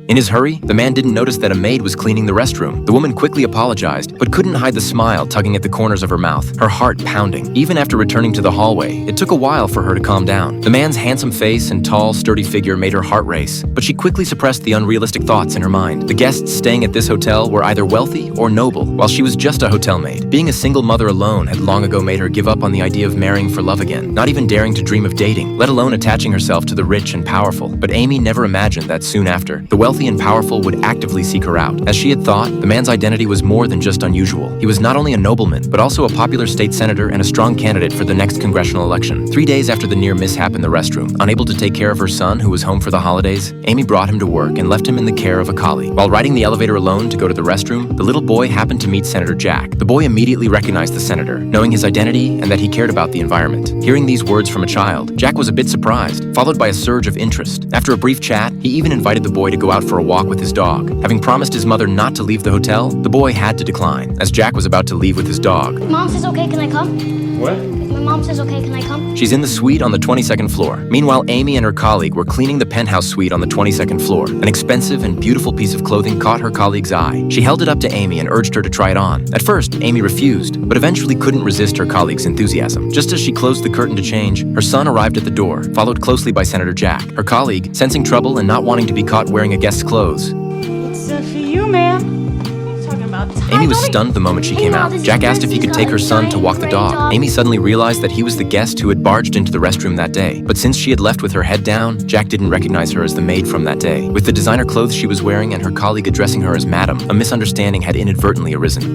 In his hurry, the man didn't notice that a maid was cleaning the restroom. The woman quickly apologized, but couldn't hide the smile tugging at the corners of her mouth, her heart pounding. Even after returning to the hallway, it took a while for her to calm down. The man's handsome face and tall, sturdy figure made her heart race, but she quickly suppressed the unrealistic thoughts in her mind. The guests staying at this hotel were either wealthy or noble, while she was just a hotel maid. Being a single mother alone had long ago made her give up on the idea of marrying for love again, not even daring to dream of dating, let alone attaching herself to the rich and powerful. But Amy never imagined that soon after, the wealthy and powerful would actively seek her out. As she had thought, the man's identity was more than just unusual. He was not only a nobleman, but also a popular state senator and a strong candidate for the next congressional election. 3 days after the near mishap in the restroom, unable to take care of her son who was home for the holidays, Amy brought him to work and left him in the care of a colleague. While riding the elevator alone to go to the restroom, the little boy happened to meet Senator Jack. The boy immediately recognized the senator, knowing his identity and that he cared about the environment. Hearing these words from a child, Jack was a bit surprised, followed by a surge of interest. After a brief chat, he even invited the boy to go out for a walk with his dog. Having promised his mother not to leave the hotel, the boy had to decline. As Jack was about to leave with his dog, Mom says okay, can I come? What? My mom says okay, can I come? she's in the suite on the 22nd floor. Meanwhile, Amy and her colleague were cleaning the penthouse suite on the 22nd floor. An expensive and beautiful piece of clothing caught her colleague's eye. She held it up to Amy and urged her to try it on. At first, Amy refused, but eventually couldn't resist her colleague's enthusiasm. Just as she closed the curtain to change, her son arrived at the door, followed closely by Senator Jack. Her colleague, sensing trouble and not wanting to be caught wearing a guest's clothes, It's for you, ma'am. What are you talking about? Amy was stunned the moment she came out. Jack asked if he could take her son to walk the dog. Amy suddenly realized that he was the guest who had barged into the restroom that day. But since she had left with her head down, Jack didn't recognize her as the maid from that day. With the designer clothes she was wearing and her colleague addressing her as madam, a misunderstanding had inadvertently arisen.